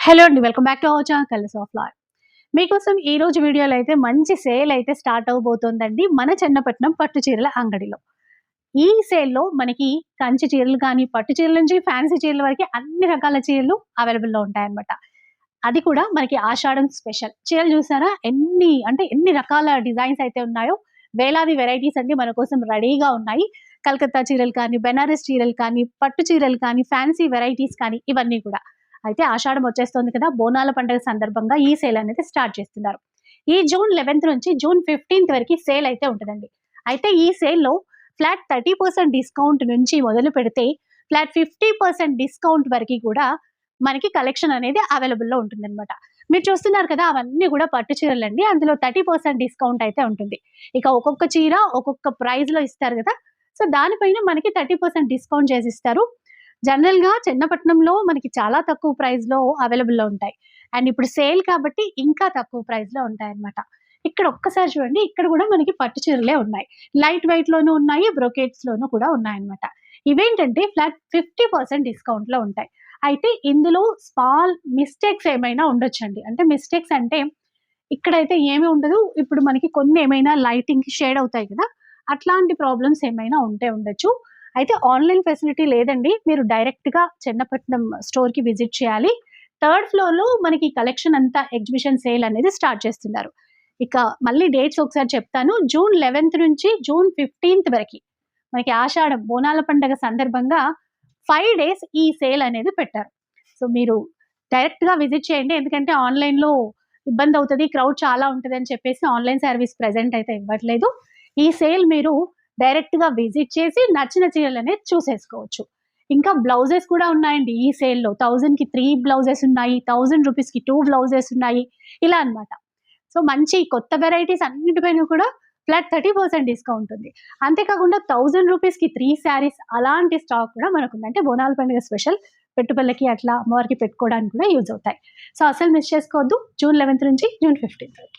Hello అండి. Welcome back to our channel colours of life. మీకోసం ఈ రోజు వీడియోలో అయితే మంచి సేల్ అయితే స్టార్ట్ అవ్వబోతోందండి మన చెన్నపట్నం పట్టు చీరల అంగడిలో. ఈ సేల్‌లో మనకి కంచి చీరలు కానీ, పట్టు చీరల నుంచి ఫ్యాన్సీ చీరల వరకి అన్ని రకాల చీరలు అవైలబుల్‌లో ఉంటాయన్నమాట. అది కూడా మనకి ఆషాఢం స్పెషల్. చీరలు చూసారా? ఎన్ని రకాల డిజైన్స్ అయితే ఉన్నాయో, వేలాది వెరైటీస్ అండి మన కోసం రెడీగా ఉన్నాయి. కలకత్తా చీరలు కానీ, బెనారస్ చీరలు కానీ, పట్టు చీరలు కానీ, ఫ్యాన్సీ వెరైటీస్ కానీ ఇవన్నీ కూడా. అయితే ఆషాఢం వచ్చేస్తుంది కదా! బోనాల పండుగ సందర్భంగా ఈ సేల్ అనేది స్టార్ట్ చేస్తున్నారు. ఈ జూన్ 11 నుంచి జూన్ 15 వరకి సేల్ అయితే ఉంటదండి. అయితే ఈ సేల్‌లో ఫ్లాట్ 30% డిస్కౌంట్ నుంచి మొదలుపెడితే ఫ్లాట్ 50% డిస్కౌంట్ వరకి కూడా మనకి కలెక్షన్ అనేది అవైలబుల్‌లో ఉంటుందన్నమాట. మీరు చూస్తున్నారు కదా! అవన్నీ కూడా పట్టు చీరలండి. అందులో 30% డిస్కౌంట్ అయితే ఉంటుంది. ఇక ఒక్కొక్క చీర ఒక్కొక్క ప్రైస్‌లో ఇస్తారు గదా! సో, దానిపైన మనకి 30% డిస్కౌంట్ చేసిస్తారు. జనరల్‌గా చెన్నపట్నంలో మనకి చాలా తక్కువ ప్రైస్‌లో అవైలబుల్‌లో ఉంటాయి. అండ్ ఇప్పుడు సేల్ కాబట్టి ఇంకా తక్కువ ప్రైస్‌లో ఉంటాయన్నమాట. ఇక్కడ ఒక్కసారి చూడండి. ఇక్కడ కూడా మనకి పట్టు చీరలే ఉన్నాయి. లైట్ వెయిట్‌లోనూ ఉన్నాయి. బ్రొకేట్స్‌లోనూ కూడా ఉన్నాయన్నమాట. ఇవేంటంటే ఫ్లాట్ 50% డిస్కౌంట్‌లో ఉంటాయి. అయితే ఇందులో స్మాల్ మిస్టేక్స్ ఏమైనా ఉండొచ్చండి. అంటే మిస్టేక్స్ అంటే ఇక్కడైతే ఏమి ఉండదు. ఇప్పుడు మనకి కొన్ని ఏమైనా లైటింగ్‌కి షేడ్ అవుతాయి కదా! అట్లాంటి ప్రాబ్లమ్స్ ఏమైనా ఉంటే ఉండొచ్చు. అయితే ఆన్‌లైన్ ఫెసిలిటీ లేదండి. మీరు డైరెక్ట్‌గా చెన్నపట్నం స్టోర్‌కి విజిట్ చేయాలి. థర్డ్ ఫ్లోర్‌లో మనకి కలెక్షన్ అంతా ఎగ్జిబిషన్ సేల్ అనేది స్టార్ట్ చేస్తున్నారు. ఇక మళ్ళీ డేట్స్ ఒకసారి చెప్తాను. జూన్ 11 నుంచి జూన్ 15 వరకి మనకి ఆషాఢం బోనాల పండగ సందర్భంగా 5 డేస్ ఈ సేల్ అనేది పెట్టారు. సో, మీరు డైరెక్ట్‌గా విజిట్ చేయండి. ఎందుకంటే ఆన్‌లైన్‌లో ఇబ్బందవుతది. క్రౌడ్ చాలా ఉంటదని చెప్పేసి ఆన్‌లైన్ సర్వీస్ ప్రెజెంట్ అయితే ఇవ్వట్లేదు. ఈ సేల్ మీరు డైరెక్ట్‌గా విజిట్ చేసి నచ్చిన చీరలనేది చూసేసుకోవచ్చు. ఇంకా బ్లౌజెస్ కూడా ఉన్నాయండి ఈ సేల్‌లో. 1000కి 3 బ్లౌజెస్ ఉన్నాయి. 1000 రూపీస్‌కి 2 బ్లౌజెస్ ఉన్నాయి. ఇలా అన్నమాట. సో, మంచి కొత్త వెరైటీస్ అన్నిటిపైన కూడా ఫ్లాట్ 30% డిస్కౌంట్ ఉంది. అంతే కాకుండా 1000 రూపీస్‌కి 3 శారీస్ అలాంటి స్టాక్ కూడా మనకుంది. అంటే బోనాల పండుగ స్పెషల్ పెట్టుబడులకి అట్లా అమ్మవారికి పెట్టుకోవడానికి కూడా యూజ్ అవుతాయి. సో, అస్సలు మిస్ చేసుకోవద్దు. జూన్ 11 నుంచి జూన్ 15 వరకు.